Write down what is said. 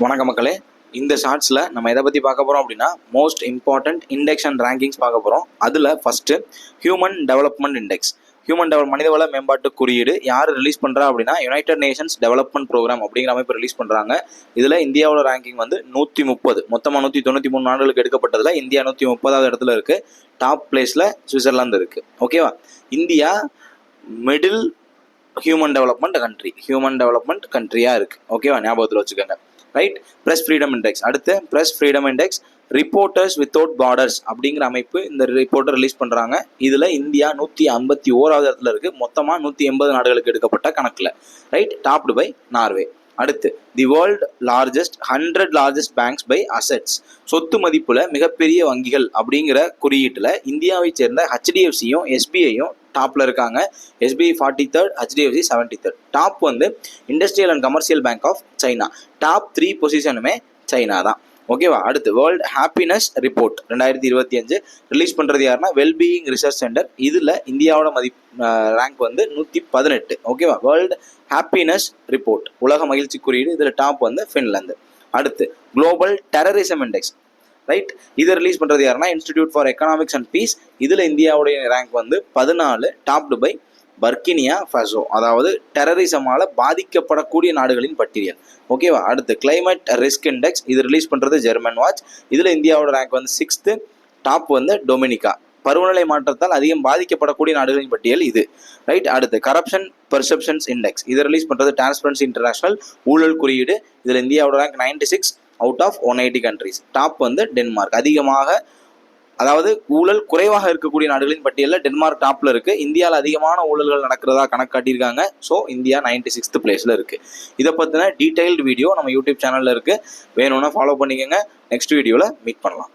வணக்கம் மக்களே. இந்த ஷார்ட்ஸில் நம்ம எதை பற்றி பார்க்க போகிறோம் அப்படின்னா most important index and rankings பார்க்க போகிறோம். அதில் ஃபஸ்ட்டு ஹியூமன் டெவலப்மெண்ட் இண்டெக்ஸ். மனிதவள மேம்பாட்டு குறியீடு யார் ரிலீஸ் பண்ணுறா அப்படின்னா யுனைடெட் நேஷன்ஸ் டெவலப்மெண்ட் ப்ரோக்ராம் அப்படிங்கிற அமைப்பு ரிலீஸ் பண்ணுறாங்க. இதில் இந்தியாவோட ரேங்கிங் வந்து 130, மொத்தமாக 193 நாடுகளுக்கு எடுக்கப்பட்டதில் இந்தியா 130வது இடத்துல இருக்குது. டாப் பிளேஸில் சுவிட்சர்லாந்து இருக்குது. ஓகேவா? இந்தியா மிடில் ஹியூமன் டெவலப்மெண்ட் கண்ட்ரியாக இருக்குது. ஓகேவா? ஞாபகத்தில் வச்சுக்கோங்க. ரைட். Press freedom index. அடுத்து press freedom index reporters without borders அப்படிங்கிற அமைப்பு இந்த ரிப்போர்ட்டை ரிலீஸ் பண்ணுறாங்க. இதில் இந்தியா 151வது இடத்துல இருக்குது. மொத்தமாக 180 நாடுகளுக்கு எடுக்கப்பட்ட கணக்கில். ரைட். Topped by Norway. அடுத்து the world 100 largest banks by assets. சொத்து மதிப்புல மிகப்பெரிய வங்கிகள் அப்படிங்கிற குறியீட்டில் இந்தியாவை சேர்ந்த HDFCயும் SBIயும் டாப்ல இருக்காங்க. SBI 43rd, HDFC 73rd. Top வந்து industrial and commercial bank of China. Top 3 பொசிஷனுமே சைனா தான். ஓகேவா? அடுத்து வேர்ல்டு ஹாப்பினஸ் ரிப்போர்ட் 2025 ரிலீஸ் பண்ணுறது யாருன்னா வெல்பீயிங் ரிசர்ச் சென்டர். இதில் இந்தியாவோட ரேங்க் வந்து 118. ஓகேவா? வேர்ல்டு ஹாப்பினஸ் ரிப்போர்ட் உலக மகிழ்ச்சி குறியீடு. இதில் டாப் வந்து ஃபின்லாந்து. அடுத்து குளோபல் டெரரிசம் இண்டெக்ஸ். ரைட். இதை ரிலீஸ் பண்ணுறது யாருன்னா institute for economics and peace. இதில் இந்தியாவுடைய ரேங்க் வந்து 14. Topped by Burkina Faso. அதாவது டெரரிசமால பாதிக்கப்படக்கூடிய நாடுகளின் பட்டியல். ஓகேவா? அடுத்து கிளைமேட் ரிஸ்க் இண்டெக்ஸ். இது ரிலீஸ் பண்ணுறது ஜெர்மன் வாட்ச். இதில் இந்தியாவோட ரேங்க் வந்து 6th. டாப் வந்து டொமினிகா. பருவநிலை மாற்றத்தால் அதிகம் பாதிக்கப்படக்கூடிய நாடுகளின் பட்டியல் இது. ரைட். அடுத்து கரப்ஷன் பெர்செப்ஷன்ஸ் இண்டெக்ஸ். இதை ரிலீஸ் பண்ணுறது டிரான்ஸ்பரன்சி இன்டர்நேஷனல் ஊழல் குறியீடு. இதில் இந்தியாவோட rank 96 out of 180 countries. Top வந்து டென்மார்க். அதிகமாக அதாவது ஊழல் குறைவாக இருக்கக்கூடிய நாடுகளின் பட்டியலில் டென்மார்க் டாப்ல இருக்கு. இந்தியாவில் அதிகமான ஊழல்கள் நடக்கிறதா கணக்கு காட்டியிருக்காங்க. ஸோ இந்தியா 96th பிளேஸ்ல இருக்கு. இதை பற்றின டீடைல்டு வீடியோ நம்ம யூடியூப் சேனல்ல இருக்கு. வேணும்னா ஃபாலோ பண்ணிக்கோங்க. நெக்ஸ்ட் வீடியோவில் மீட் பண்ணலாம்.